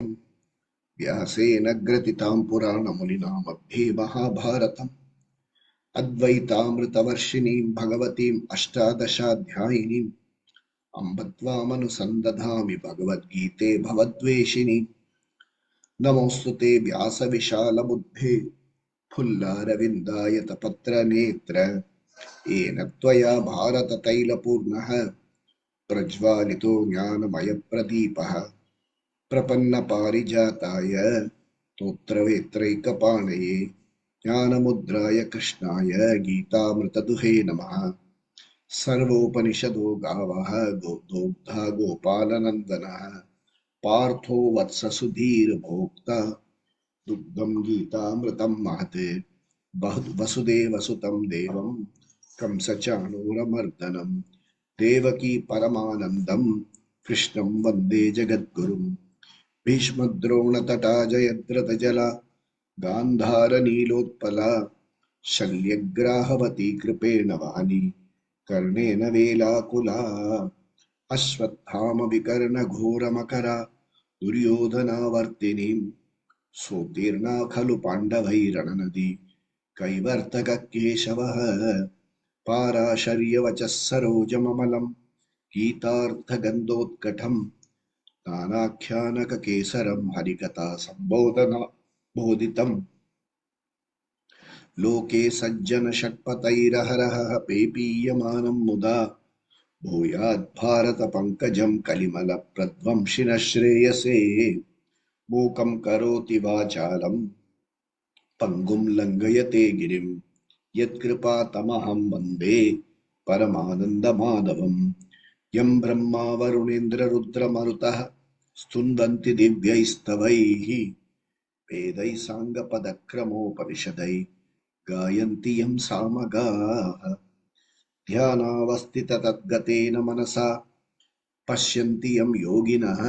व्यासेन ग्रथितां पुराणमुनिना मध्ये महाभारतम् अद्वैतामृतवर्षिणीं भगवतीम् अष्टादशाध्यायिनीम् अम्ब त्वामनुसन्दधामि भगवद्गीते भवद्वेषिणि। नमोऽस्तु ते व्यासविशालबुद्धे फुल्लारविन्दायतपत्रनेत्र येन त्वया भारततैलपूर्णः प्रज्वालितो ज्ञानमयप्रदीपः प्रपन्नपारिजाताय स्तोत्रवेत्रैकपाणये ज्ञानमुद्राय कृष्णाय गीतामृतदुहे नमः। सर्वोपनिषदो गावः दोग्धा गोपालनन्दनः पार्थो वत्ससुधीर्भोक्ता दुग्धं गीतामृतं महत्। वसुदेवसुतं देवं कंसचाणूरमर्दनं देवकी परमानन्दं कृष्णं वन्दे जगद्गुरुम्। भीष्मद्रोणतटा जयद्रथजला गान्धारनीलोत्पला शल्यग्राहवती कृपेण वाणी कर्णेन वेलाकुला अश्वत्थामविकर्णघोरमकरा दुर्योधनावर्तिनीं सोत्तीर्णा खलु पाण्डवैरणनदी कैवर्तककेशवः पाराशर्यवचः सरोजममलं गीतार्थगन्धोत्कटम् नानाख्यानककेसरं हरिकथा सम्बोधना बोधितम् लोके सज्जन षट्पतैरहरः पेपीयमानं मुदा भूयात् भारत पंकजं कलिमल प्रध्वंसिनः श्रेयसे। मूकं करोति वाचालं पंगुं लंघयते गिरिं यत्कृपातमहं वन्दे परमानन्दमाधवम्। यं ब्रह्मा वरुणेन्द्र रुद्रमरुतः स्तुन्वन्ति दिव्यैस्तवैः वेदैः साङ्गपदक्रमोपनिषदैः गायन्ति यं सामगाः। ध्यानावस्थिततद्गतेन मनसा पश्यन्ति यं योगिनः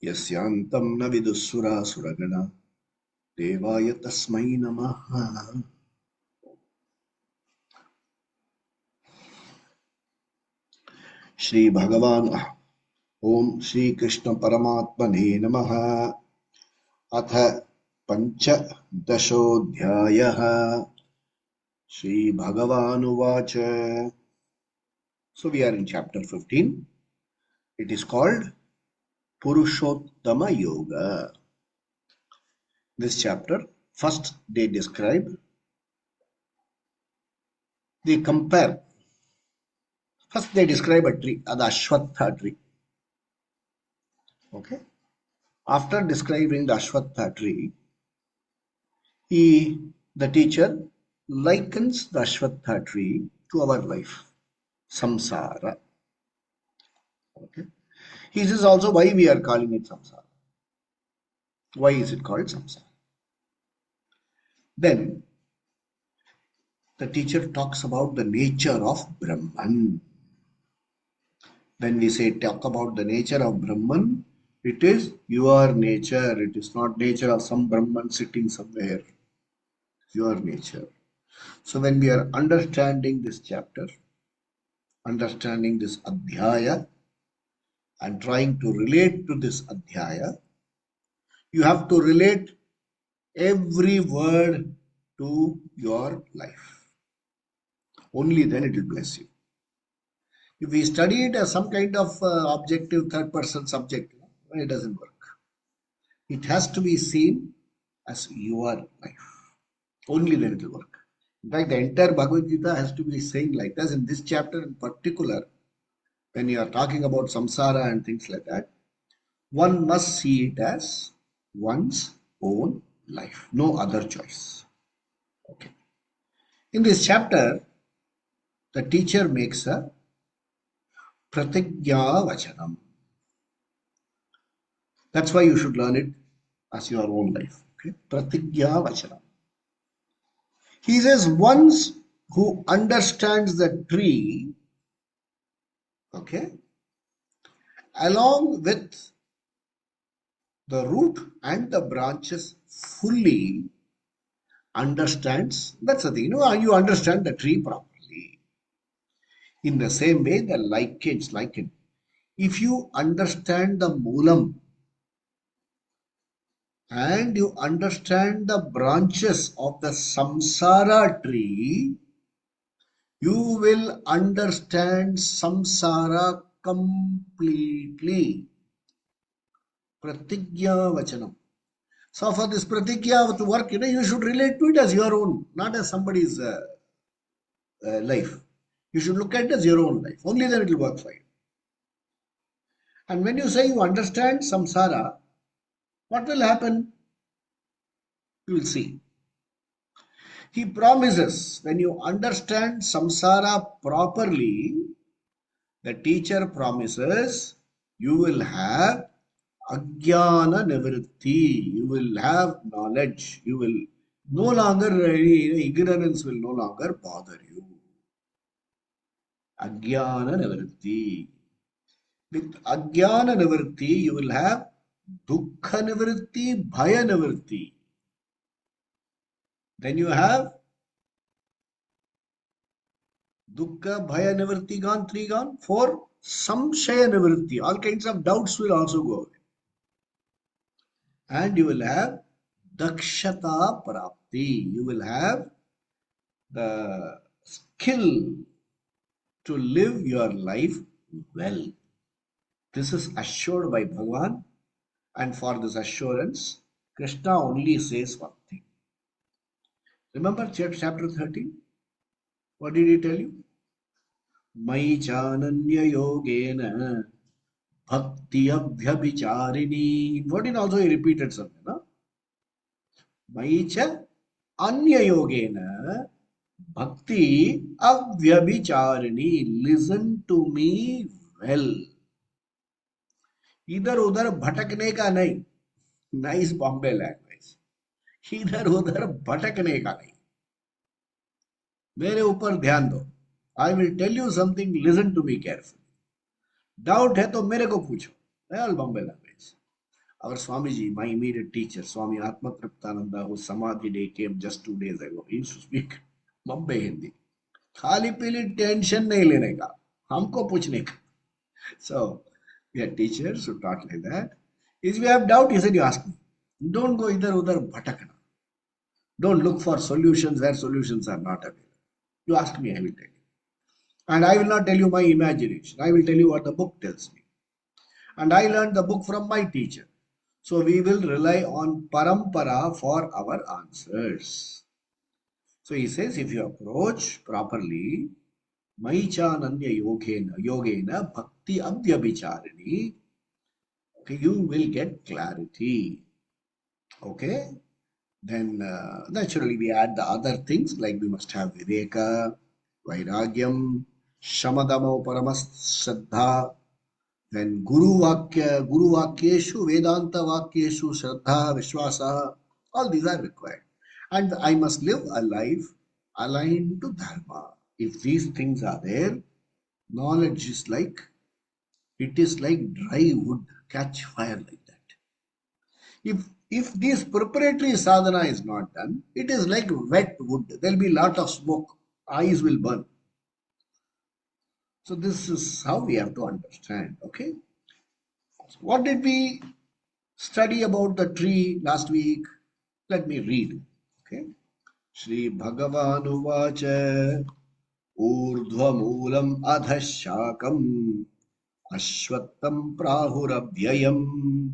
यस्यान्तं न विदुःसुरासुरगणा देवाय तस्मै नमः। श्री भगवान ओम श्री कृष्ण परमात्मने नमः। अथ पंचदशोऽध्यायः। Shri भगवानुवाच। So we are in chapter 15. It is called Purushottama Yoga. This chapter, first they compare. First they describe a tree, the Ashwatha tree. Okay. After describing the Ashwatha tree, the teacher likens the Ashwatha tree to our life, samsara. Okay. He says also why we are calling it samsara. Why is it called samsara? Then the teacher talks about the nature of Brahman. When we say talk about the nature of Brahman, it is your nature. It is not nature of some Brahman sitting somewhere. Your nature. So when we are understanding this chapter, understanding this adhyaya, and trying to relate to this adhyaya, you have to relate every word to your life. Only then it will bless you. If we study it as some kind of objective third-person subject, it doesn't work. It has to be seen as your life. Only then it will work. In fact, the entire Bhagavad Gita has to be saying like this. In this chapter in particular, when you are talking about samsara and things like that, one must see it as one's own life, no other choice. Okay. In this chapter, the teacher makes a pratigya vachanam. That's why you should learn it as your own life. Okay. Pratigya vachanam. He says, once who understands the tree, okay, along with the root and the branches fully understands, that's the thing, you understand the tree properly. In the same way, the liken. If you understand the moolam, and you understand the branches of the samsara tree, you will understand samsara completely. Pratigya vachanam. So for this pratigya to work, you should relate to it as your own, not as somebody's life. You should look at it as your own life. Only then it will work for you. And when you say you understand samsara, what will happen? You will see. He promises when you understand samsara properly, the teacher promises you will have ajnana nivritti. You will have knowledge. You will no longer, ignorance will no longer bother you. Ajnana nivritti. With ajnana nivritti, you will have dukkha nivritti, bhaya nivritti. Then you have dukkha, bhaya nivritti gone, three gone, four, samshaya nivritti. All kinds of doubts will also go away. And you will have dakshata prapti. You will have the skill to live your life well. This is assured by Bhagavan, and for this assurance, Krishna only says one thing. Remember chapter 13? What did he tell you? Mai chananya yogena bhakti abhyabicharini. What did also he repeated something? No? Mai cha anya yogena bhakti avyabhicharini. Listen to me well. इधर उधर भटकने का नहीं. Nice Bombay language. इधर उधर भटकने का नहीं. मेरे ऊपर ध्यान दो. I will tell you something. Listen to me carefully. Doubt है तो मेरे को पूछो. All Bombay language. Our Swamiji, my immediate teacher, Swami Atmatriptananda, whose Samadhi day came just 2 days ago, he used to speak Bombay Hindi. खाली पीली tension नहीं लेने का, हमको पूछने का. So we had teachers who taught like that. If you have doubt, he said, you ask me. Don't go idhar udhar bhatakna. Don't look for solutions where solutions are not available. You ask me, I will tell you. And I will not tell you my imagination. I will tell you what the book tells me. And I learned the book from my teacher. So we will rely on parampara for our answers. So he says, if you approach properly, Maichananya yogena bhakti abhyabhicharini, okay, you will get clarity. Okay? Then naturally we add the other things like we must have viveka, vairagyam, shamadamo paramas shraddha. Then guru vakyeshu, vedanta vakyeshu, shraddha, vishwasa. All these are required. And I must live a life aligned to dharma. If these things are there, knowledge is like, it is like dry wood, catch fire like that. If this preparatory sadhana is not done, it is like wet wood. There will be lot of smoke. Eyes will burn. So this is how we have to understand. Okay. So what did we study about the tree last week? Let me read. Okay. Shri Bhagavan Uvacha Urdhvamulam Adhashakam Ashwattam Prahurabhyayam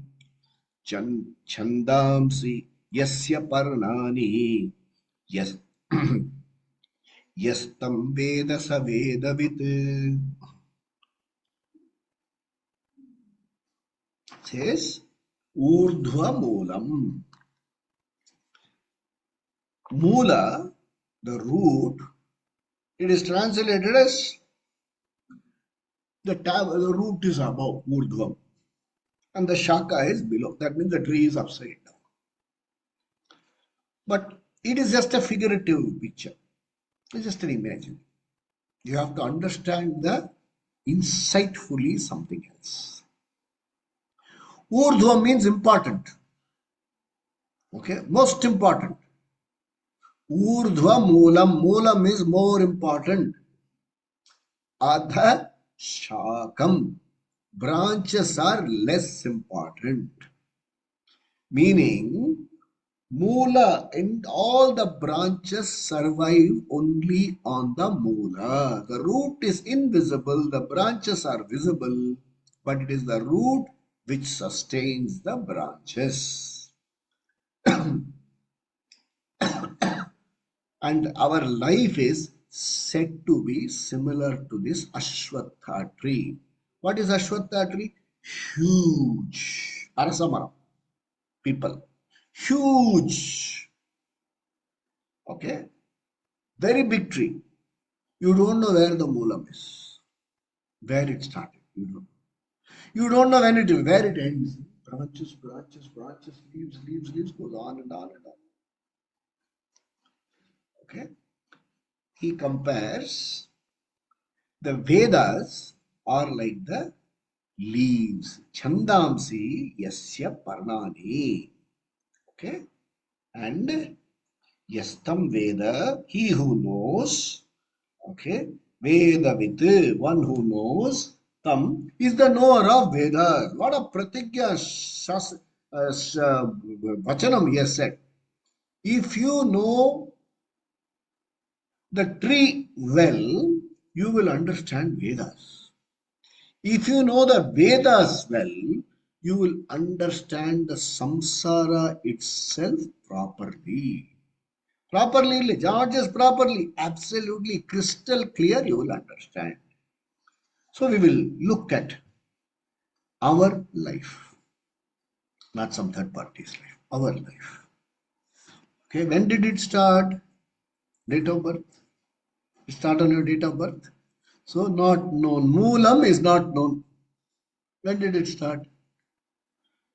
Chandamsi Yasya Parnani Yas Yastam Veda Savedavit. Says Urdhva Moolam. Moola, the root, it is translated as the root is above, Urdhvam, and the shaka is below. That means the tree is upside down. But it is just a figurative picture. It's just an imagine. You have to understand the insightfully something else. Urdhva means important. Okay, most important. Urdhva moolam. Moolam is more important. Adha shakam. Branches are less important. Meaning, Moola, and all the branches survive only on the moola. The root is invisible, the branches are visible, but it is the root which sustains the branches. And our life is said to be similar to this Ashwatha tree. What is Ashwatha tree? Huge. Arasamara. People. Huge. Okay. Very big tree. You don't know where the moolam is, where it started. You don't know when where it ends. Branches, branches, branches, leaves, leaves, leaves, goes on and on and on. Okay. He compares the Vedas are like the leaves. Chandamsi yasya parnani. Okay. And yastam Veda, he who knows. Okay. Vedavit, one who knows. Tam is the knower of Vedas. What a pratigya vachanam he has said. If you know the tree well, you will understand Vedas. If you know the Vedas well, you will understand the samsara itself properly. Properly, not just properly, absolutely crystal clear, you will understand. So we will look at our life, not some third party's life, our life. Okay, when did it start? Date of birth. Start on your date of birth. So not known. Moolam is not known. When did it start?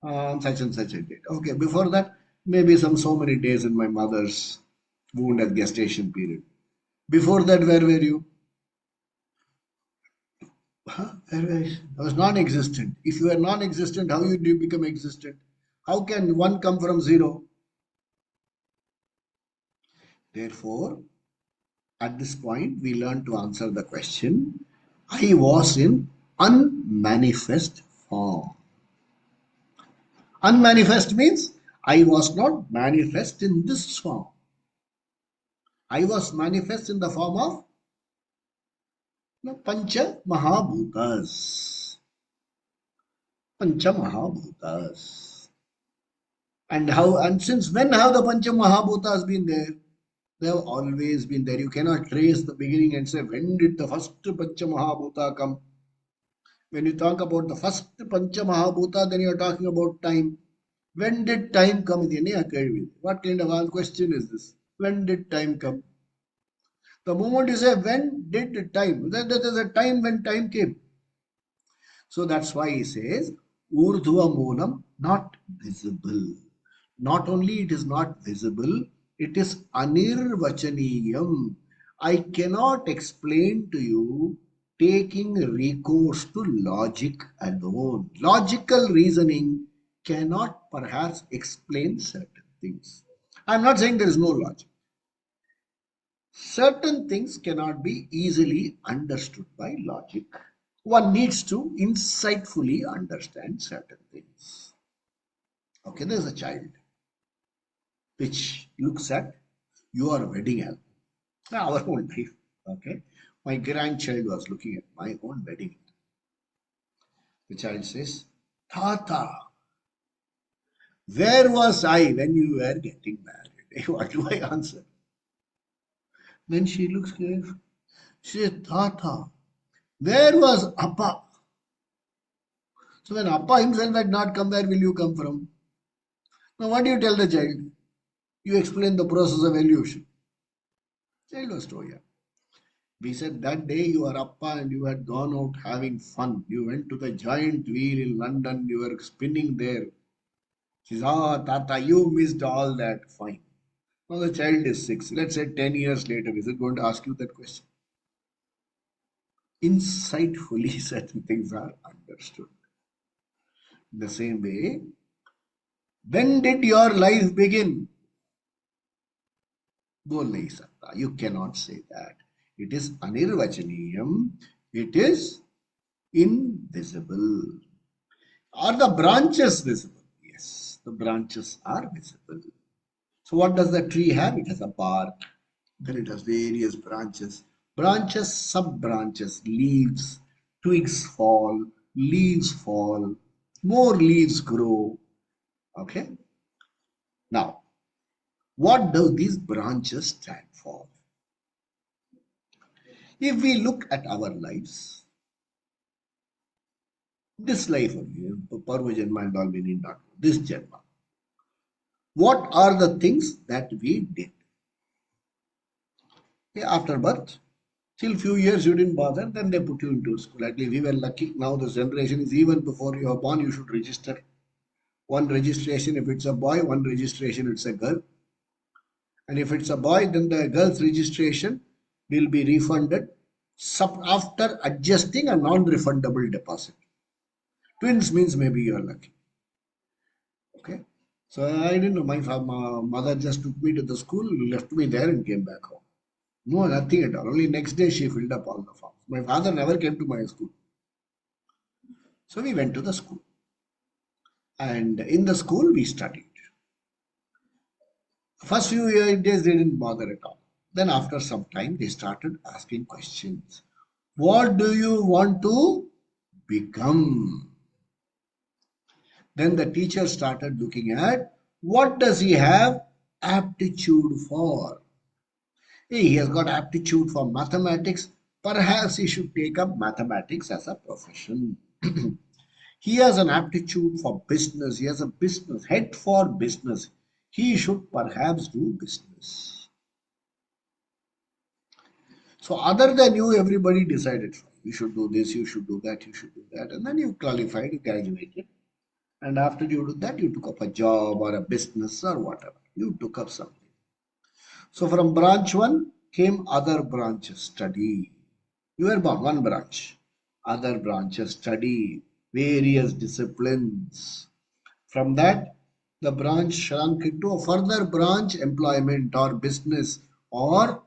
Such and such a date. Okay, before that, maybe so many days in my mother's wound and gestation period. Before that, where were you? Huh? Where were you? I was non-existent. If you are non-existent, how do you become existent? How can one come from zero? Therefore, at this point, we learn to answer the question, I was in unmanifest form. Unmanifest means I was not manifest in this form. I was manifest in the form of Pancha Mahabhutas. Pancha Mahabhutas. And since when have the Pancha Mahabhutas been there? They have always been there. You cannot trace the beginning and say, when did the first Pancha Mahabhuta come? When you talk about the first Pancha Mahabhuta, then you are talking about time. When did time come? What kind of question is this? When did time come? The moment you say, when did time? There is a time when time came. So that's why he says, Urdhva Moolam, not visible. Not only it is not visible, it is anirvachaniyam. I cannot explain to you taking recourse to logic alone. Logical reasoning cannot perhaps explain certain things. I'm not saying there is no logic. Certain things cannot be easily understood by logic. One needs to insightfully understand certain things. Okay, there's a child which looks at your wedding album, our own life. Okay, my grandchild was looking at my own wedding. The child says, Tata, where was I when you were getting married? What do I answer? Then she looks careful. She says, Tata, where was Appa? So when Appa himself had not come, where will you come from? Now what do you tell the child? You explain the process of evolution. Child was told, yeah. We said that day you are Appa and you had gone out having fun. You went to the giant wheel in London, you were spinning there. She says, Tata, you missed all that. Fine. Now the child is 6. Let's say 10 years later, is it going to ask you that question? Insightfully, certain things are understood. In the same way, when did your life begin? बोल नहीं सकता. You cannot say that. It is anirvachaniyam. It is invisible. Are the branches visible? Yes, the branches are visible. So what does the tree have? It has a bark. Then it has various branches. Branches, sub-branches, leaves, twigs fall, leaves fall, more leaves grow. Okay. Now, what do these branches stand for? If we look at our lives, this life only, Parva Janma and all we need not know, this Janma. What are the things that we did? Okay, after birth, till few years you didn't bother, then they put you into school. At least we were lucky. Now this generation is even before you are born, you should register. One registration if it's a boy, one registration it's a girl. And if it's a boy, then the girl's registration will be refunded after adjusting a non-refundable deposit. Twins means maybe you are lucky. Okay. So I didn't know. My mother just took me to the school, left me there, and came back home. No, nothing at all. Only next day she filled up all the forms. My father never came to my school. So we went to the school. And in the school, we studied. First few days, they didn't bother at all. Then after some time, they started asking questions. What do you want to become? Then the teacher started looking at what does he have aptitude for? Hey, he has got aptitude for mathematics. Perhaps he should take up mathematics as a profession. He has an aptitude for business. He has a business head for business. He should perhaps do business. So other than you, everybody decided you should do this, you should do that, you should do that. And then you qualified, you graduated. And after you do that, you took up a job or a business or whatever. You took up something. So from branch 1 came other branches, study. You were born, one branch. Other branches, study, various disciplines. From that, the branch shrunk into a further branch, employment or business, or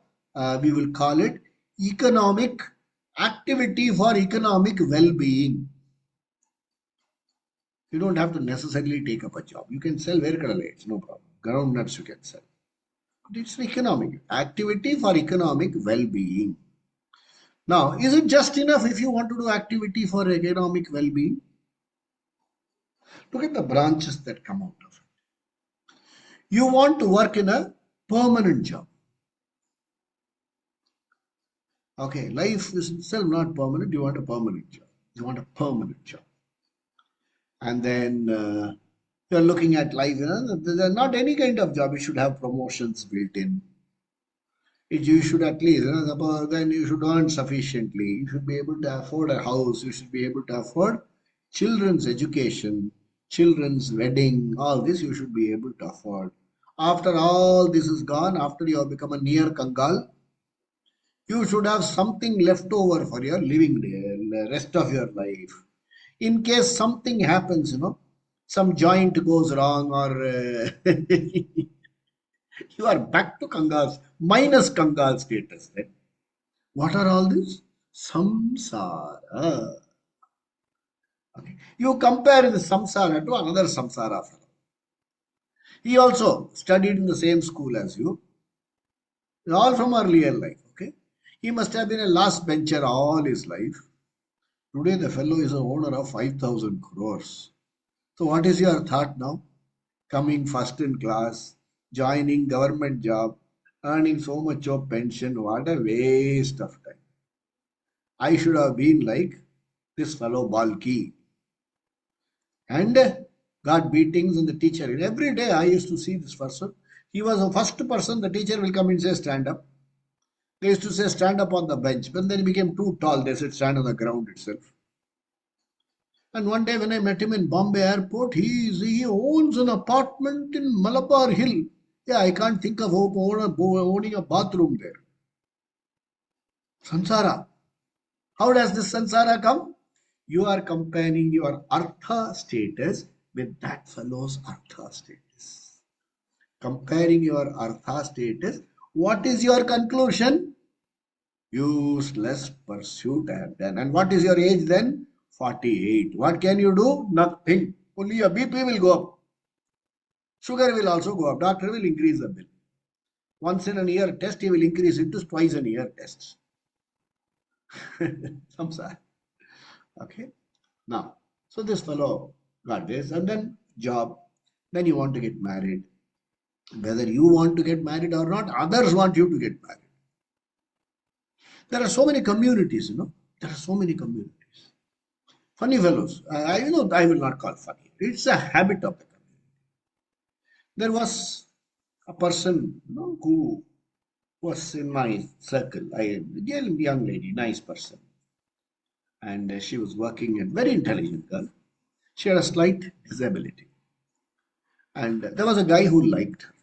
we will call it economic activity for economic well-being. You don't have to necessarily take up a job. You can sell verkadala, it's no problem. Groundnuts you can sell. But it's economic activity for economic well-being. Now, is it just enough if you want to do activity for economic well-being? Look at the branches that come out of it. You want to work in a permanent job. Okay, life is itself not permanent. You want a permanent job. You want a permanent job. And then you're looking at life, there's not any kind of job. You should have promotions built in. You should at least, then you should earn sufficiently. You should be able to afford a house. You should be able to afford children's education, children's wedding, all this you should be able to afford. After all this is gone, after you have become a near Kangal, you should have something left over for your living day, the rest of your life. In case something happens, some joint goes wrong or you are back to Kangal's, minus Kangal status. Then. What are all these? Samsara. Okay. You compare the samsara to another samsara fellow. He also studied in the same school as you. All from earlier life. Okay. He must have been a last bencher all his life. Today the fellow is an owner of 5,000 crores. So what is your thought now? Coming first in class, joining government job, earning so much of pension. What a waste of time. I should have been like this fellow Balki. And got beatings in the teacher. And every day I used to see this person. He was the first person, the teacher will come and say stand up. They used to say stand up on the bench. But then he became too tall. They said stand on the ground itself. And one day when I met him in Bombay airport, he owns an apartment in Malabar Hill. Yeah, I can't think of owning a bathroom there. Sansara. How does this sansara come? You are comparing your artha status with that fellow's artha status. Comparing your artha status, what is your conclusion? Useless pursuit I have done. And what is your age then? 48. What can you do? Nothing. Only your BP will go up. Sugar will also go up. Doctor will increase the bill. Once in a year test, he will increase it to twice in a year tests. Samsara. Okay. Now, so this fellow got this, and then job. Then you want to get married. Whether you want to get married or not, others want you to get married. There are so many communities, There are so many communities. Funny fellows. I will not call funny. It's a habit of the community. There was a person, who was in my circle. A young lady, nice person, and she was working, and very intelligent girl. She had a slight disability, and there was a guy who liked her,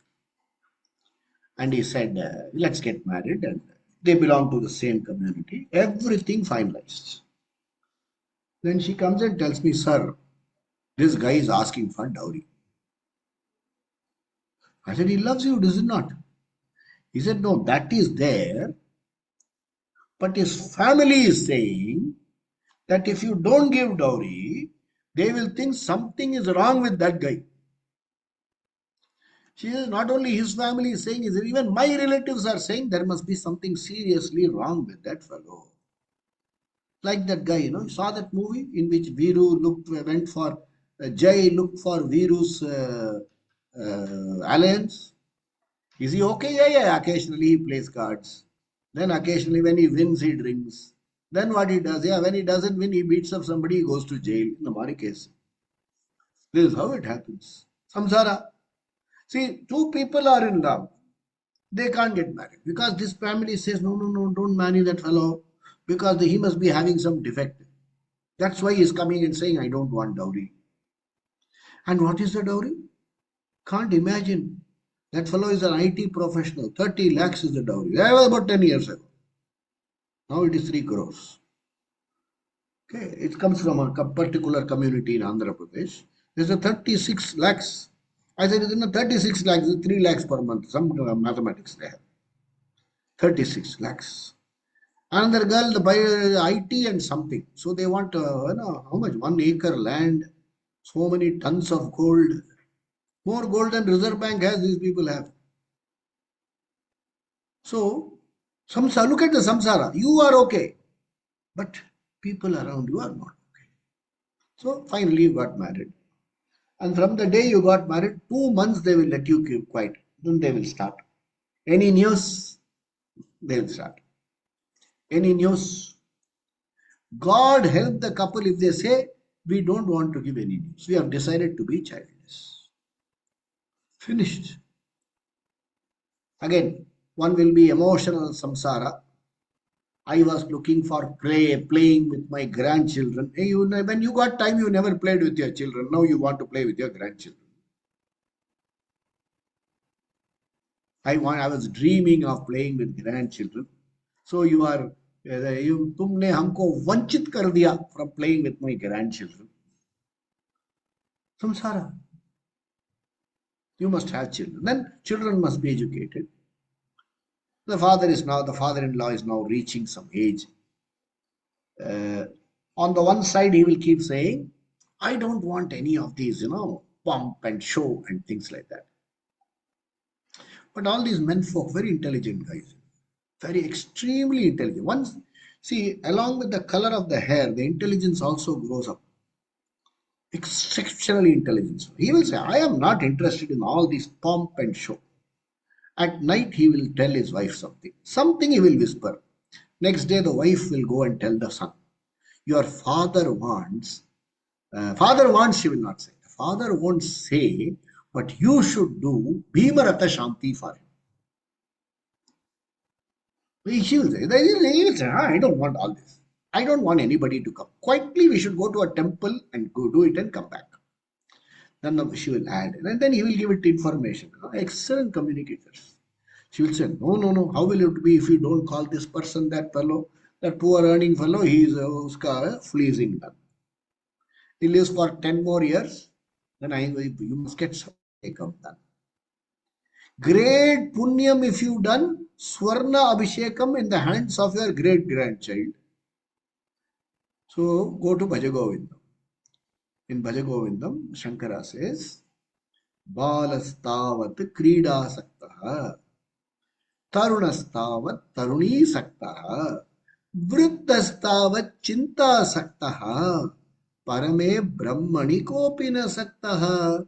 and he said, "Let's get married." And they belong to the same community. Everything finalized. Then she comes and tells me, "Sir, this guy is asking for dowry." I said, "He loves you, does he not?" He said, "No, that is there, but his family is saying that if you don't give dowry, they will think something is wrong with that guy." She says, not only his family is saying, even my relatives are saying there must be something seriously wrong with that fellow. Like that guy, you saw that movie in which went for Jai looked for Viru's alliance. Is he okay? Yeah, yeah. Occasionally he plays cards. Then occasionally when he wins, he drinks. Then what he does? Yeah, when he doesn't win, he beats up somebody, he goes to jail in the Mari case. This is how it happens. Samsara. See, two people are in love. They can't get married because this family says, no, no, no, don't marry that fellow because he must be having some defect. That's why he's coming and saying, I don't want dowry. And what is the dowry? Can't imagine. That fellow is an IT professional. 30 lakhs is the dowry. That was about 10 years ago. Now it is 3 crores. Okay, it comes from a particular community in Andhra Pradesh. There's a 36 lakhs. I said, it's not 36 lakhs, it's 3 lakhs per month. Some mathematics they have. 36 lakhs. Another girl, the buy IT and something. So they want, how much? 1 acre land, so many tons of gold. More gold than Reserve Bank has, these people have. So, samsara, look at the samsara. You are okay, but people around you are not okay. So finally you got married. And from the day you got married, 2 months they will let you keep quiet. Then they will start. Any news? They will start. Any news? God help the couple if they say, we don't want to give any news. We have decided to be childless. Finished. Again, one will be emotional samsara. I was looking for playing with my grandchildren. Hey, when you got time, you never played with your children. Now you want to play with your grandchildren. I was dreaming of playing with grandchildren. So तुमने हमको वंचित कर दिया from playing with my grandchildren. Samsara. You must have children. Then children must be educated. The father-in-law is now reaching some age. On the one side, he will keep saying, I don't want any of these, pomp and show and things like that. But all these men folk, very intelligent guys, very extremely intelligent. Once, see, along with the color of the hair, the intelligence also grows up. Exceptionally intelligent. He will say, I am not interested in all this pomp and show. At night, he will tell his wife something. Something he will whisper. Next day, the wife will go and tell the son. Your father wants, she will not say. The father won't say, but you should do Bhimarata Shanti for him. She will say, he will say, I don't want all this. I don't want anybody to come. Quietly, we should go to a temple and go do it and come back. Then she will add, and then he will give it information. Excellent communicators. She will say, no, no, no. How will it be if you don't call this person, that fellow, that poor earning fellow, he is fleecing them. He lives for 10 more years, then you must get some income done. Great punyam if you done, Swarna Abhishekam in the hands of your great grandchild. So go to Bhajagovindam. In Bhajagovindam, Shankara says, Balastavat Kridasaktaha, Tarunastavat Tarunisaktaha, Vrittastavat Chintasaktaha, Parame Brahmani Kopina Saktaha.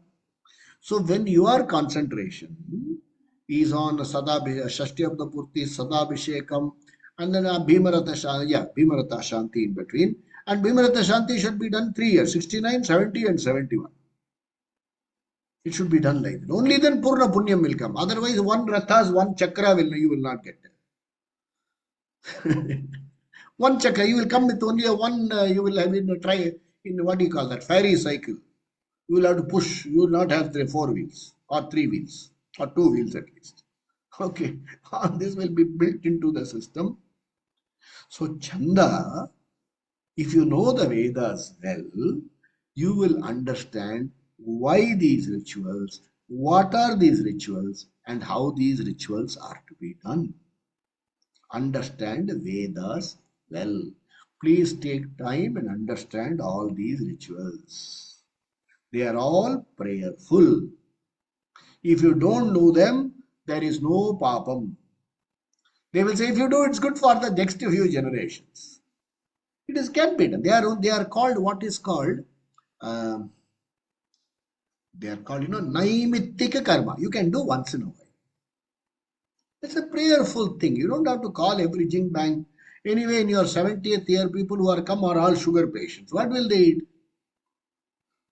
So when your concentration is on Shashti of the Purti, Sadabhishekam, and then Bhimarata Shanti in between. And Bhimarata Shanti should be done 3 years, 69, 70 and 71. It should be done like that. Only then Purna Punyam will come. Otherwise, one Rathas, one Chakra you will not get. One Chakra, you will come with only a one, you will have in try in what do you call that, fairy cycle. You will have to push, you will not have 4 wheels or 3 wheels or 2 wheels at least. Okay, this will be built into the system. So Chanda, if you know the Vedas well, you will understand why these rituals, what are these rituals, and how these rituals are to be done. Understand Vedas well. Please take time and understand all these rituals. They are all prayerful. If you don't know them, there is no papam. They will say, if you do, it's good for the next few generations. It is can be done. They are called what is called. Um, they are called naimittika karma. You can do once in a while. It's a prayerful thing. You don't have to call every jing bang. Anyway, in your 70th year, people who are come are all sugar patients. What will they eat?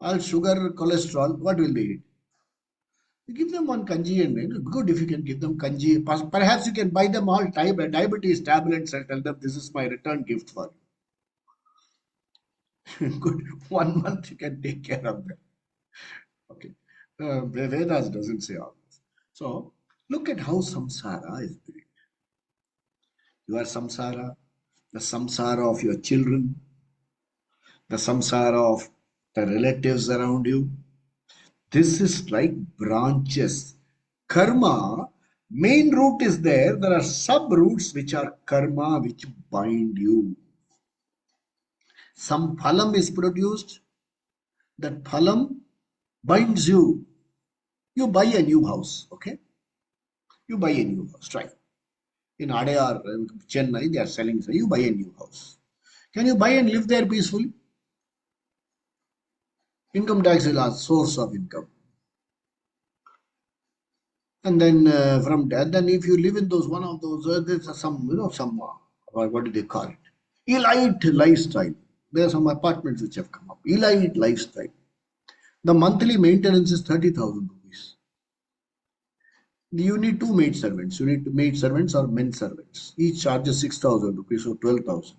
All sugar, cholesterol. What will they eat? You give them one kanji and good if you can give them kanji. Perhaps you can buy them all diabetes tablets and tell them this is my return gift for you. Good. 1 month you can take care of them. Okay. Vedas doesn't say all this. So look at how samsara is built. Your samsara, the samsara of your children, the samsara of the relatives around you. This is like branches. Karma, main root is there. There are sub roots which are karma which bind you. Some phalam is produced. That phalam binds you. You buy a new house, okay? You buy a new house, try. In Adayar, Chennai, they are selling, so you buy a new house. Can you buy and live there peacefully? Income tax is a source of income. And then from that, then if you live in those one of those, there's some, what do they call it? Elite lifestyle. There are some apartments which have come up. Elite lifestyle. The monthly maintenance is 30,000 rupees. You need 2 maid servants. You need maid servants or men servants. Each charges 6,000 rupees, so 12,000.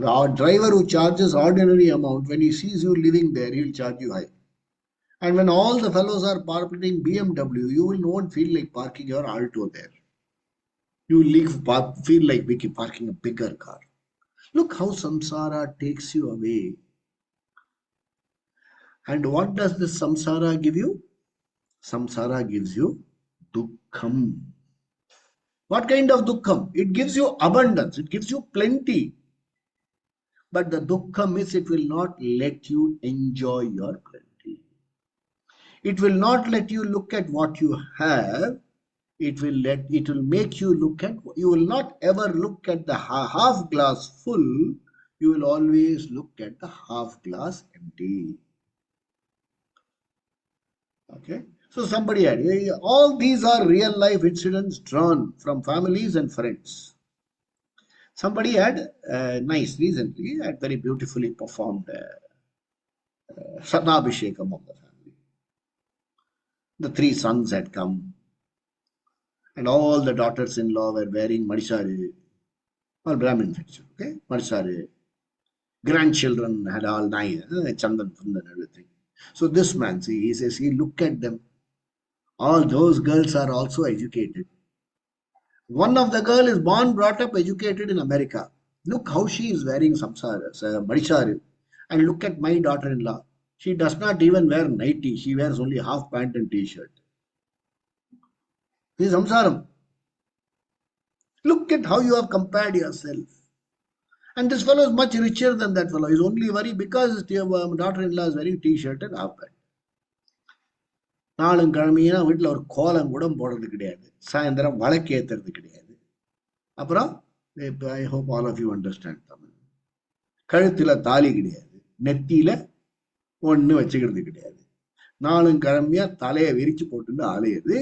Our driver who charges ordinary amount, when he sees you living there, he will charge you high. And when all the fellows are parking BMW, you will not feel like parking your Alto there. You will feel like parking a bigger car. Look how samsara takes you away. And what does this samsara give you? Samsara gives you dukkham. What kind of dukkham? It gives you abundance. It gives you plenty. But the dukkham is it will not let you enjoy your plenty. It will not let you look at what you have. It will make you look at, you will not ever look at the half glass full. You will always look at the half glass empty. Okay. So somebody had, all these are real life incidents drawn from families and friends. Somebody had recently, had very beautifully performed Sadabhishekam of the family. The 3 sons had come and all the daughters-in-law were wearing Madisare, all Brahmin feature, okay? Madisare. Grandchildren had all nice, Chandan, Fundan, everything. So this man, see, he says, look at them. All those girls are also educated. One of the girl is born, brought up, educated in America. Look how she is wearing Madisare. And look at my daughter-in-law. She does not even wear nightie. She wears only half pant and t-shirt. This is samsaram. Look at how you have compared yourself. And this fellow is much richer than that fellow. He's only worried because his daughter-in-law is wearing t-shirt and half pant. நாளும் கிழமையா வீட்டில் ஒரு கோலம் கூட போடுறது கிடையாது. சாயந்தரம் வழக்கு ஏத்துறது கிடையாது. அப்புறம் I hope all of you understand Tamil. கழுத்துல தாலி கிடையாது, நெத்தியில ஒண்ணு வச்சுக்கிறது கிடையாது. நாளும் கிழமையா தலையை விரிச்சு போட்டு அலையிறது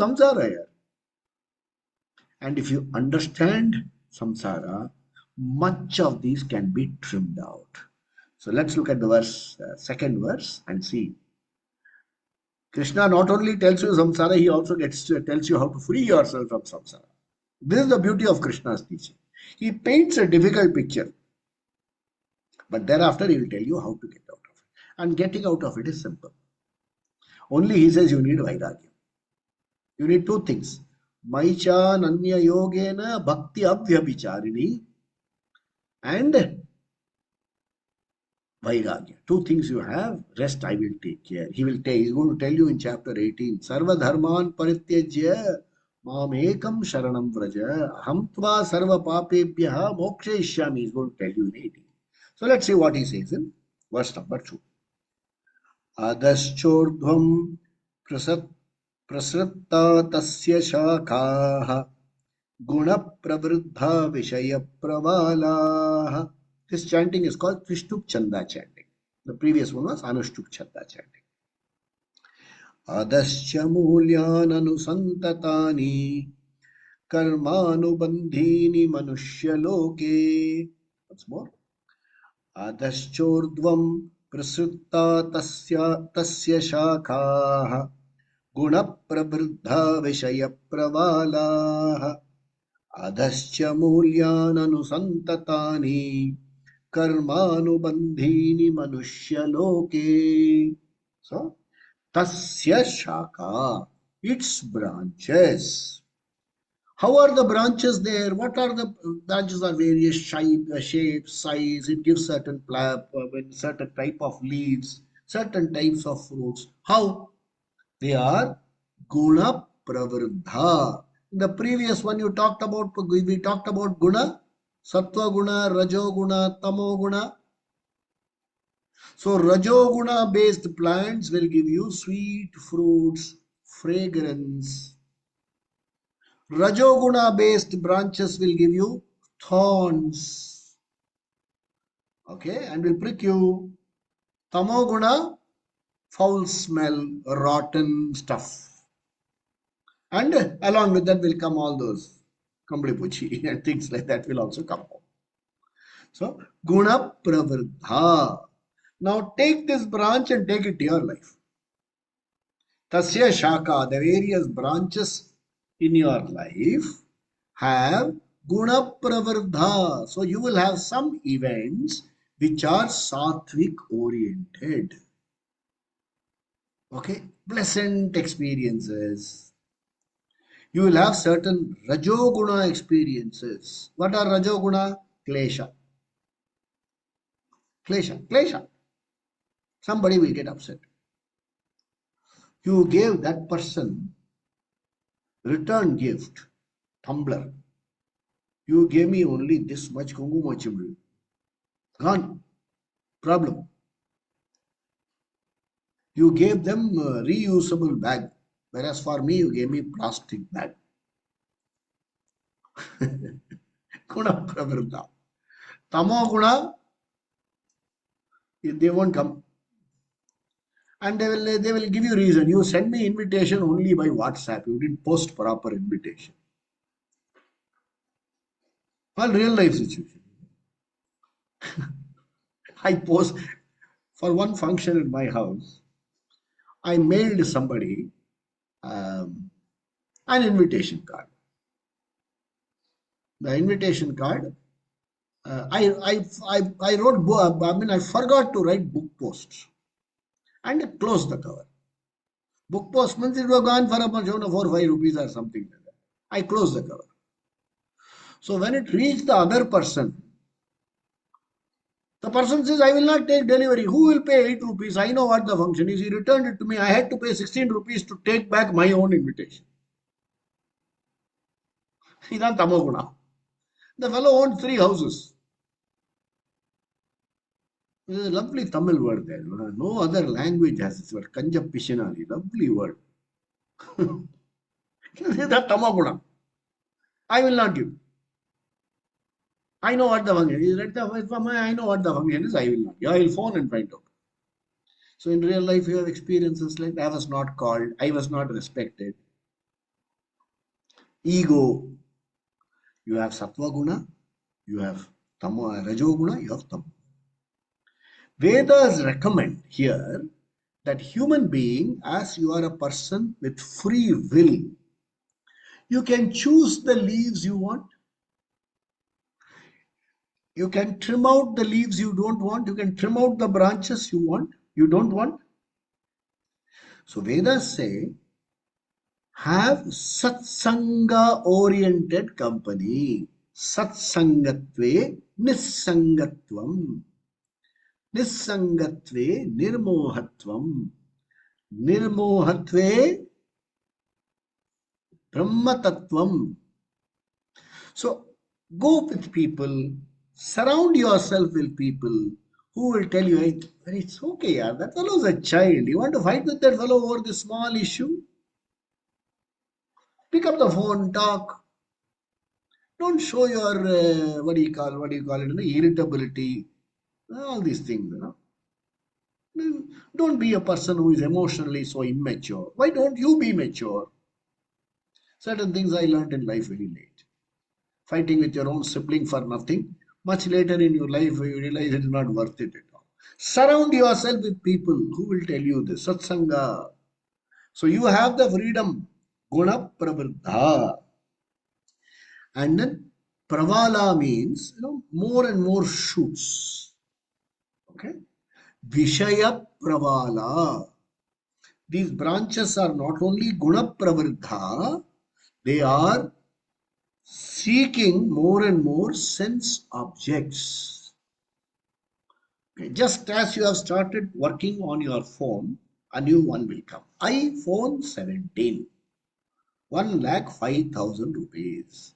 சம்சாரம் யார். And if you understand samsara, much of these can be trimmed out. So let's look at the verse, second verse, and see. Krishna not only tells you samsara, he also tells you how to free yourself from samsara. This is the beauty of Krishna's teaching. He paints a difficult picture, but thereafter he will tell you how to get out of it. And getting out of it is simple. Only he says you need vairagya. You need two things. Maicha nanya yogena bhakti abhyabhicharini and vairagya. Two things you have, rest I will take care. He's going to tell you in chapter 18. Sarva dharman parityajya mam ekam sharanam vraja aham tva sarva papebhyaha mokshayishyami. He's going to tell you in 18. So let's see what he says in verse number 2. Adaschordhvam prasritta tasya shakhaha guna pravruddha vishaya pravalaha. This chanting is called Trishtuk Chanda chanting. The previous one was Anushtuk Chanda chanting. Adascha mulyan anusantatani karmanubandhini manushya loke. Once more. Adaschordhvam prasutta tasya shakhaha guna pravruddha vishaya pravalaha. Adascha mulyan anusantatani karmanubandhini manushya loke. So, tasya shaka, its branches. How are the branches there? What are the branches? Are various shapes, size. It gives certain certain type of leaves, certain types of fruits. How? They are guna pravruddha. In the previous one we talked about guna, sattva guna, rajo guna, tamo guna. So rajo guna based plants will give you sweet fruits, fragrance. Rajoguna based branches will give you thorns. Okay, and will prick you. Tamoguna, foul smell, rotten stuff. And along with that will come all those kamblipuchi and things like that will also come. So, guna pravruddha. Now take this branch and take it to your life. Tasya shaka, the various branches in your life have guna pravardha. So you will have some events which are sattvic oriented. Okay, pleasant experiences. You will have certain rajoguna experiences. What are rajoguna? Klesha. Klesha. Somebody will get upset. You gave that person return gift, tumbler. You gave me only this much kunguma chimney. Gone. Problem. You gave them a reusable bag, whereas for me you gave me plastic bag. Guna pravrta. Tamo guna, they won't come. And they will give you reason. You send me invitation only by WhatsApp. You didn't post proper invitation. Well, real life situation. I post for one function in my house. I mailed somebody an invitation card. The invitation card, I wrote, I forgot to write book post and closed the cover. Book post means it was gone for about 4 or 5 rupees or something like that. I closed the cover. So when it reached the other person, the person says, I will not take delivery. Who will pay 8 rupees? I know what the function is. He returned it to me. I had to pay 16 rupees to take back my own invitation. Idan tamoguna. The fellow owned 3 houses. There's a lovely Tamil word there. No other language has this word. Kanja Pishinali. Lovely word. That Tamaguna. I will not give. I know what the function is. I know what the function is. I will not give. I will phone and find out. So in real life, you have experiences like I was not called, I was not respected. Ego. You have Sattva Guna, you have Rajo Guna, you have Tam. Vedas recommend here that human being, as you are a person with free will, you can choose the leaves you want. You can trim out the leaves you don't want. You can trim out the branches you don't want. So Vedas say, have satsanga oriented company. Satsangatve nissangatvam. Nissangatve nirmohatvam. Nirmohatve brahmatattvam. So go with people, surround yourself with people who will tell you, hey, it's okay, yaar, that fellow is a child. You want to fight with that fellow over this small issue? Pick up the phone, talk. Don't show your what do you call it, irritability, all these things. Don't be a person who is emotionally so immature. Why don't you be mature? Certain things I learned in life very late. Fighting with your own sibling for nothing. Much later in your life, you realize it is not worth it at all. Surround yourself with people who will tell you this. Satsanga. So you have the freedom. Guna pravriddha. And then pravala means, more and more shoots. Okay. Vishaya pravala. These branches are not only guna pravriddha, they are seeking more and more sense objects. Okay. Just as you have started working on your phone, a new one will come. iPhone 17. 1,05,000 rupees.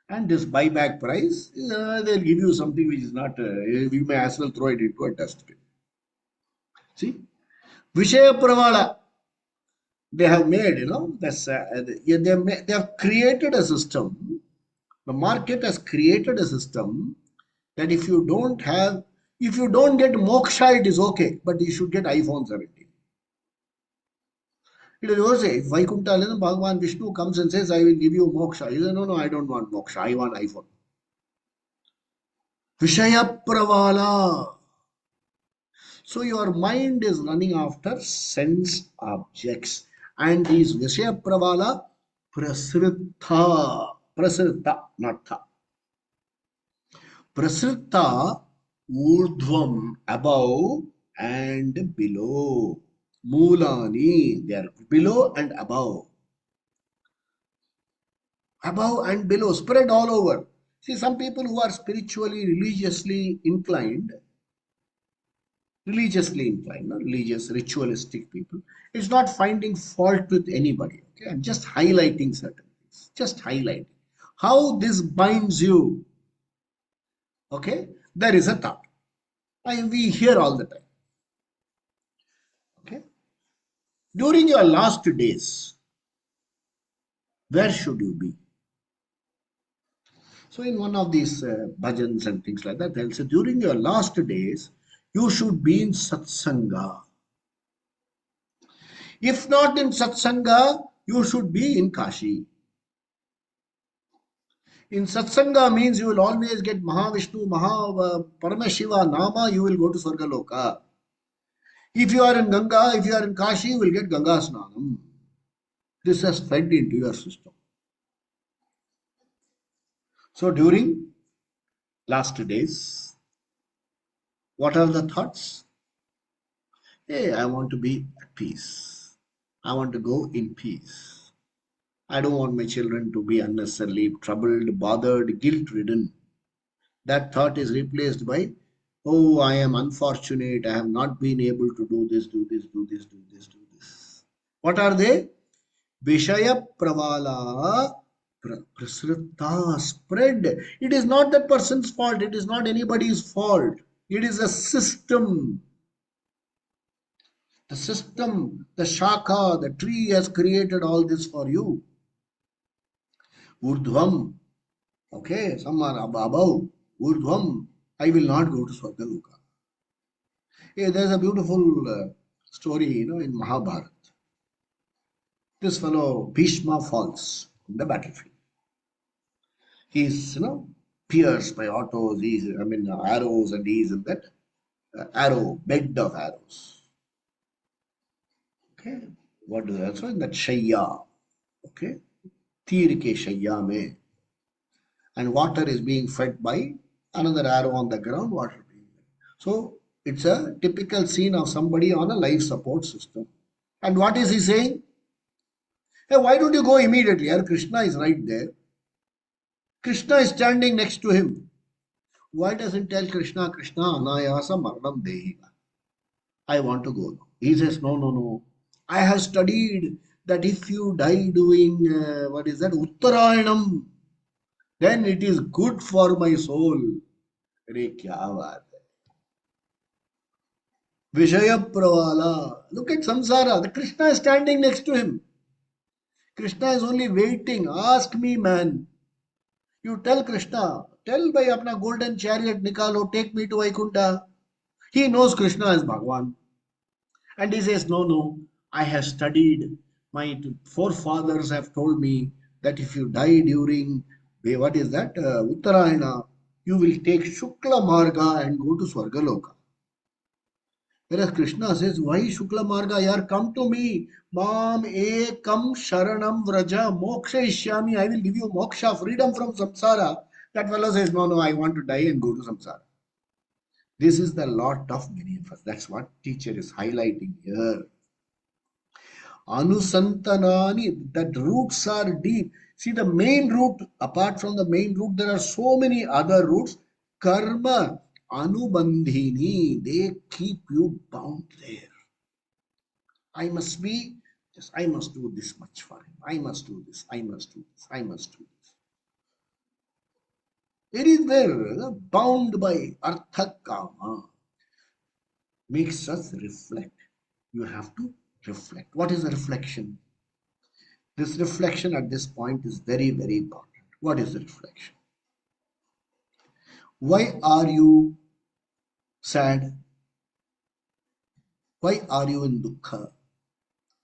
And this buyback price, they'll give you something which is not, you may as well throw it into a dustbin. See? Vishaya Pravala. They have made, they have created a system. The market has created a system that if you don't get moksha, it is okay, but you should get iPhone 17. It is also, if Vaikuntha, Bhagavan Vishnu comes and says, I will give you moksha. He says, no, I don't want moksha, I want iPhone. Vishaya Pravala. So your mind is running after sense objects. And these Vishaya Pravala, Prasritta, not tha. Prasritta, urdhvam, above and below. Mulani, they are below and above. Above and below, spread all over. See, some people who are spiritually, religious, ritualistic people, it's not finding fault with anybody. Okay, I'm just highlighting certain things. Just highlighting how this binds you. Okay, there is a thought. We hear all the time. Okay, during your last days, where should you be? So in one of these bhajans and things like that, they'll say during your last days, you should be in satsanga. If not in satsanga, you should be in Kashi. In satsanga means you will always get Mahavishnu, Paramashiva, Nama, you will go to Swargaloka. If you are in Ganga, if you are in Kashi, you will get Ganga Snanam. This has fed into your system. So during last days, what are the thoughts? Hey, I want to be at peace. I want to go in peace. I don't want my children to be unnecessarily troubled, bothered, guilt-ridden. That thought is replaced by, oh, I am unfortunate. I have not been able to do this, do this, do this, do this, do this. What are they? Vishaya Pravala Prasritta, spread. It is not that person's fault. It is not anybody's fault. It is a system. The system, the shaka, the tree has created all this for you. Urdhvam, okay, some are above. Urdhvam, I will not go to Swargaloka. Yeah, there's a beautiful story, in Mahabharata. This fellow Bhishma falls in the battlefield. He's, pierced by arrows, and he's in that arrow bed of arrows. Okay, what do that? So in that Shayya, okay, तीर के शैया में, and water is being fed by another arrow on the ground, water being fed. So it's a typical scene of somebody on a life support system. And what is he saying? Hey, why don't you go immediately? Here Krishna is right there. Krishna is standing next to him. Why doesn't tell Krishna, Krishna, anayasa maranam dehi? I want to go now. He says, no, no, no. I have studied that if you die doing, Uttarayanam, then it is good for my soul. Re kya baat hai? Vishaya Pravala. Look at samsara. The Krishna is standing next to him. Krishna is only waiting. Ask me, man. You tell Krishna, tell by apna golden chariot nikalo, take me to Vaikunta. He knows Krishna is Bhagwan. And he says, no, no, I have studied. My forefathers have told me that if you die during, Uttarayana, you will take Shukla Marga and go to Swargaloka. Whereas Krishna says, why Shukla Marga? Yar, come to me. Mam ekam sharanam vraja moksha ishyami. I will give you moksha, freedom from samsara. That fellow says, no, no, I want to die and go to samsara. This is the lot of many of us. That's what teacher is highlighting here. Anusantanani, that roots are deep. See the main root, apart from the main root, there are so many other roots. Karma, anubandhini, they keep you bound there. I must be, yes, I must do this much for him. I must do this, I must do this, I must do this. It is there, bound by artha kama. Makes us reflect. You have to reflect. What is a reflection? This reflection at this point is very, very important. What is the reflection? Why are you sad? Why are you in dukkha?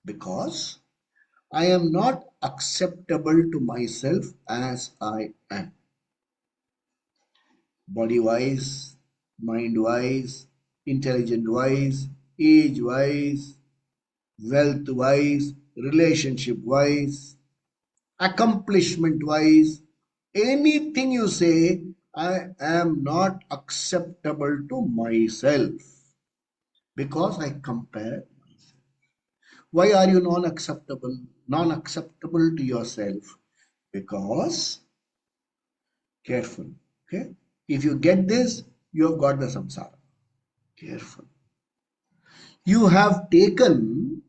Because I am not acceptable to myself as I am. Body-wise, mind-wise, intelligent-wise, age-wise, wealth-wise, relationship-wise, accomplishment-wise, anything you say, I am not acceptable to myself because I compare myself. Why are you non-acceptable? Non-acceptable to yourself because, careful, okay? If you get this, you have got the samsara. Careful. You have taken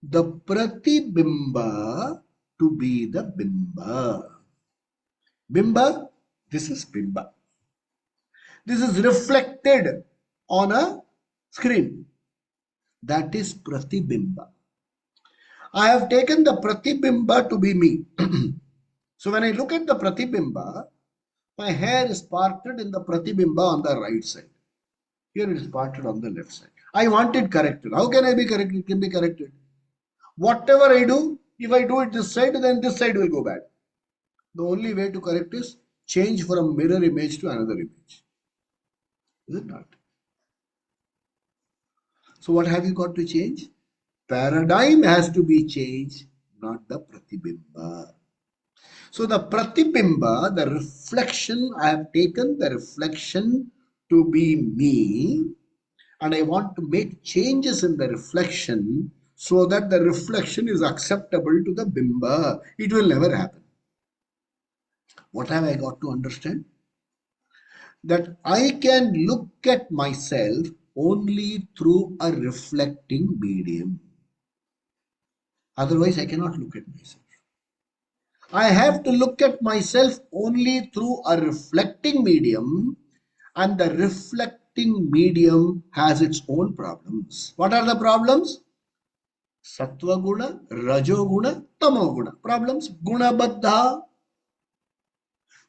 the pratibimba to be the bimba. Bimba, this is bimba. This is reflected on a screen. That is pratibimba. I have taken the pratibimba to be me. So when I look at the pratibimba, my hair is parted in the pratibimba on the right side. Here it is parted on the left side. I want it corrected. How can I be corrected? It can be corrected. Whatever I do, if I do it this side, then this side will go bad. The only way to correct is change from mirror image to another image. Is it not? So what have you got to change? Paradigm has to be changed, not the pratibimba. So the pratibimba, the reflection, I have taken the reflection to be me, and I want to make changes in the reflection so that the reflection is acceptable to the bimba. It will never happen. What have I got to understand? That I can look at myself only through a reflecting medium. Otherwise, I cannot look at myself. I have to look at myself only through a reflecting medium, and the reflecting reflecting medium has its own problems. What are the problems? Sattva guna, Rajo guna, Tamo guna. Problems? Guna baddha.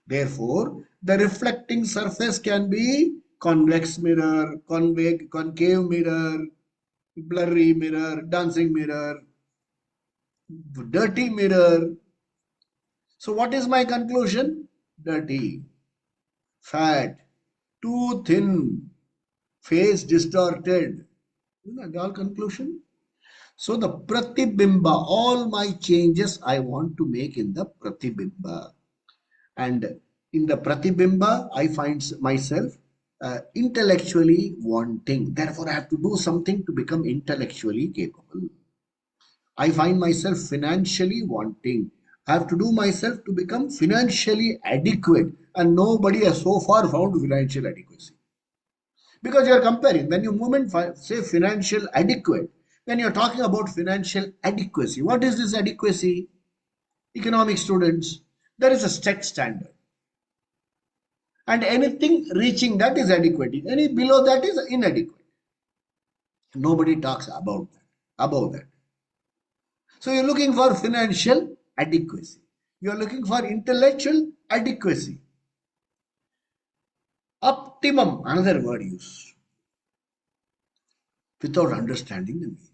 Therefore, the reflecting surface can be convex mirror, concave mirror, blurry mirror, dancing mirror, dirty mirror. So what is my conclusion? Dirty, fat, too thin, face distorted. Isn't that all conclusion? So the pratibimba, all my changes I want to make in the pratibimba. And in the pratibimba, I find myself intellectually wanting. Therefore, I have to do something to become intellectually capable. I find myself financially wanting. I have to do myself to become financially adequate. And nobody has so far found financial adequacy. Because you are comparing. When you movement say financial adequate, when you are talking about financial adequacy, what is this adequacy? Economic students, there is a set standard. And anything reaching that is adequate. Any below that is inadequate. Nobody talks about that. Above that. So you're looking for financial adequacy. You're looking for intellectual adequacy. Optimum, another word used, without understanding the meaning.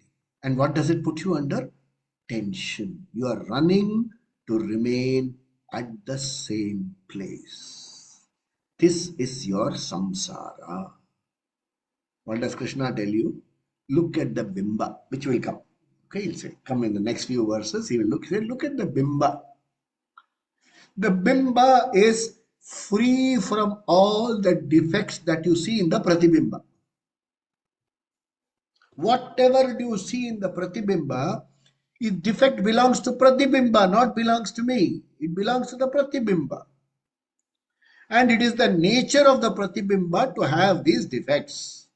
And what does it put you under? Tension. You are running to remain at the same place. This is your samsara. What does Krishna tell you? Look at the bimba, which will come. Okay, he'll say, come in the next few verses, he will look at the bimba. The bimba is free from all the defects that you see in the pratibimba. Whatever do you see in the pratibimba, if defect belongs to pratibimba, not belongs to me. It belongs to the pratibimba. And it is the nature of the pratibimba to have these defects.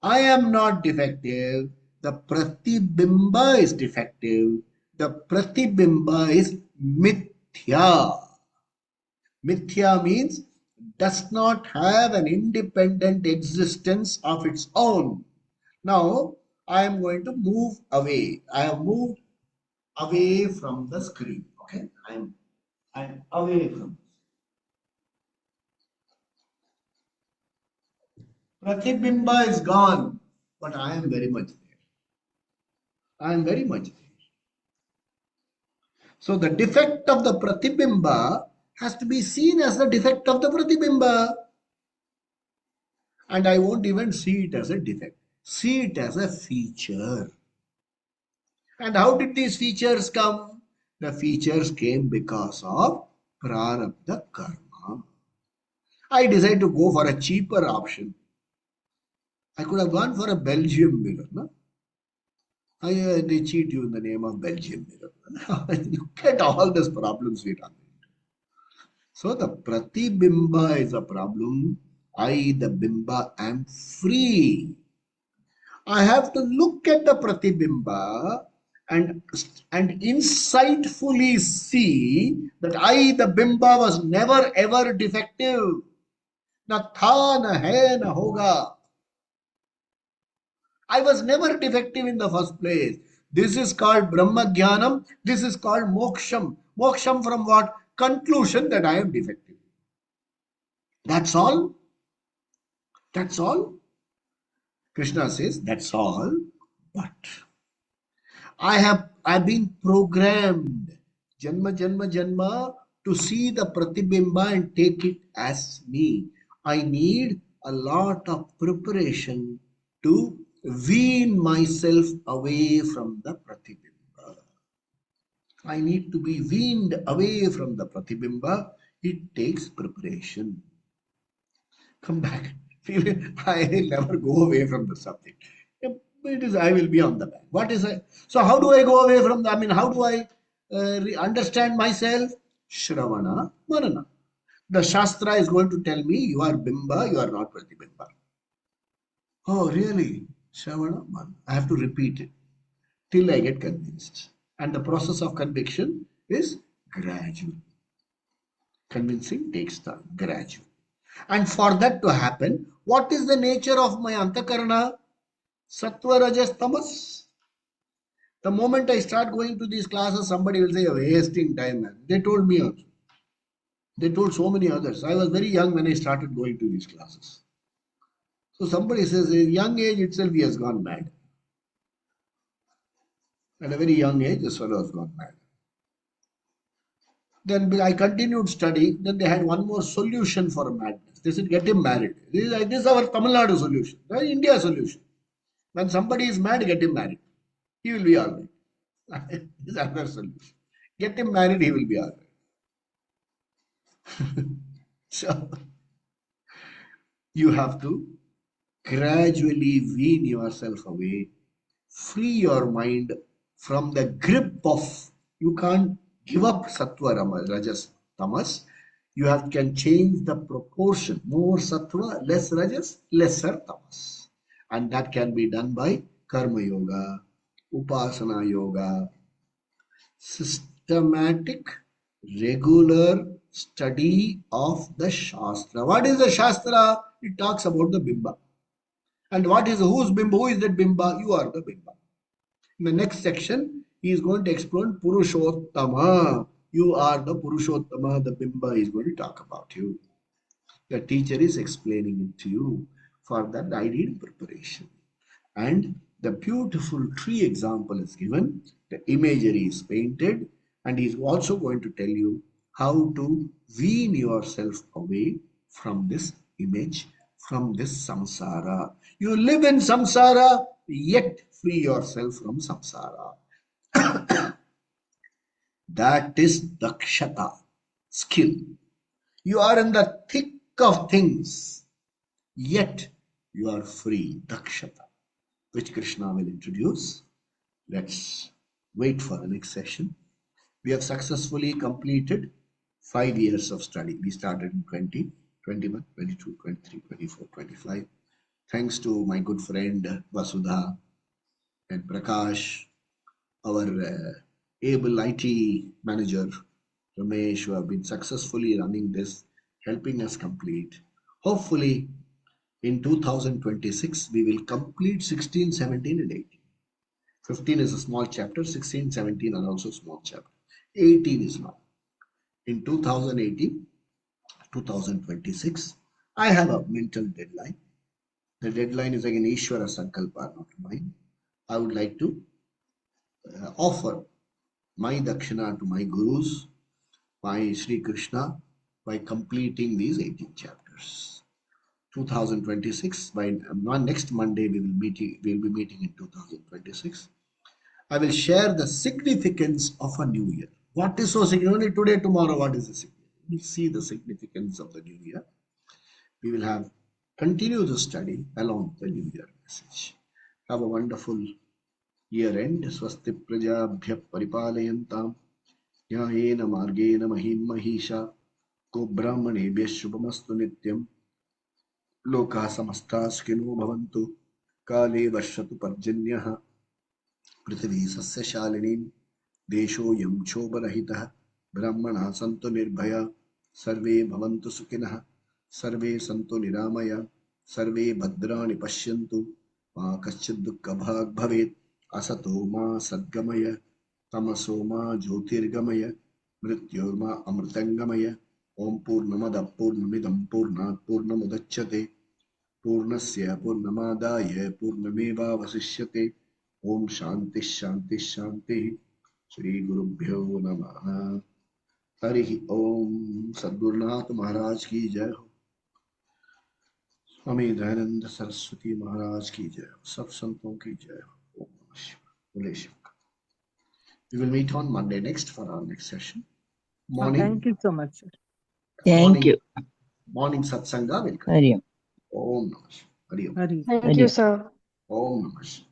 I am not defective. The pratibimba is defective. The pratibimba is mithya. Mithya means does not have an independent existence of its own. Now, I am going to move away. I have moved away from the screen. Okay, I am away from. Pratibimba is gone, but I am very much there. I am very much there. So the defect of the pratibimba has to be seen as the defect of the pratibimba. And I won't even see it as a defect. See it as a feature. And how did these features come? The features came because of prarabdha karma. I decided to go for a cheaper option. I could have gone for a Belgium mirror. No? They cheat you in the name of Belgium mirror. Look at all these problems we run into. So the pratibimba is a problem. I, the bimba, am free. I have to look at the pratibimba and insightfully see that I, the bimba, was never ever defective. Na tha, na hai, na hoga. I was never defective in the first place. This is called Brahma Jnanam. This is called Moksham. Moksham from what? Conclusion that I am defective. That's all. That's all. Krishna says, that's all. But I've been programmed Janma Janma Janma to see the Pratibimba and take it as me. I need a lot of preparation to wean myself away from the Pratibimba. I need to be weaned away from the Pratibimba. It takes preparation. Come back. I will never go away from the subject. It is, I will be on the back. What is I? So how do I go away from the, how do I understand myself? Shravana, Manana. The Shastra is going to tell me you are Bimba, you are not Pratibimba. Oh, really? Shravana, Manana. I have to repeat it till I get convinced. And the process of conviction is gradual. Convincing takes time, gradual. And for that to happen, what is the nature of my antakarana? Sattva, rajas, tamas. The moment I start going to these classes, somebody will say, you're wasting time, man. They told me also. They told so many others. I was very young when I started going to these classes. So somebody says, at a young age itself, he has gone mad. At a very young age, this fellow has gone mad. Then I continued studying. Then they had one more solution for madness. They said, get him married. This is our Tamil Nadu solution. That is India solution. When somebody is mad, get him married. He will be all right. This is another solution. Get him married, he will be all right. So you have to gradually wean yourself away, free your mind from the grip of, you can't give up sattva, rajas, tamas. You can change the proportion, more sattva, less rajas, lesser tamas. And that can be done by karma yoga, upasana yoga, systematic, regular study of the Shastra. What is the Shastra? It talks about the Bimba. And what is whose Bimba? Who is that Bimba? You are the Bimba. In the next section, he is going to explain Purushottama. You are the Purushottama. The Bimba is going to talk about you. The teacher is explaining it to you. For that, I need preparation. And the beautiful tree example is given. The imagery is painted, and he is also going to tell you how to wean yourself away from this image, from this samsara. You live in samsara, yet free yourself from samsara. That is dakshata, skill. You are in the thick of things, yet you are free, dakshata, which Krishna will introduce. Let's wait for the next session. We have successfully completed 5 years of study. We started in 20, 21, 22, 23, 24, 25. Thanks to my good friend Vasudha and Prakash, our able IT manager Ramesh, who have been successfully running this, helping us complete. Hopefully, in 2026, we will complete 16, 17, and 18. 15 is a small chapter, 16, 17 are also small chapter. 18 is not. In 2018, 2026, I have a mental deadline. The deadline is again Ishvara Sankalpa, not mine. I would like to offer my dakshina to my gurus, my Sri Krishna, by completing these 18 chapters. 2026, by next Monday, we will be meeting in 2026. I will share the significance of a new year. What is so significant? Only today, tomorrow, what is the significance? We see the significance of the new year. We will continue the study along the new year message. Have a wonderful year end. Swasti prajabhya paripalayantam nyayena margena mahim mahisha go brahmanebhya shubhamastu nityam loka samastaskino bhavantu kale varshatu parjanyah पृथ्वी सस्यशालिनी देशोऽयं क्षोभरहितः ब्राह्मणाः सन्तु निर्भया सर्वे भवन्तु सुखिनः सर्वे सन्तु निरामया सर्वे भद्राणि पश्यन्तु मा कश्चित् दुःखभाग् भवेत् असतो मा सद्गमय तमसो मा ज्योतिर्गमय मृत्योर्मा अमृतङ्गमय ॐ पूर्णमदः पूर्णमिदं पूर्णात् पूर्णमुदच्यते पूर्णस्य पूर्णमादाय पूर्णमेवावशिष्यते ओम शांति शांति शांति श्री गुरुभ्यो नमः हरि ओम सद्गुरुनाथ महाराज की जय हो स्वामी दयानंद सरस्वती महाराज की जय हो सब संतों की जय हो ओम नमः शिवाय Shiv we will meet on Monday next for our next session morning thank you so much sir thank you morning satsanga will come Hari om namaः शिवाय Hari Thank you, sir. om namaः शिवाय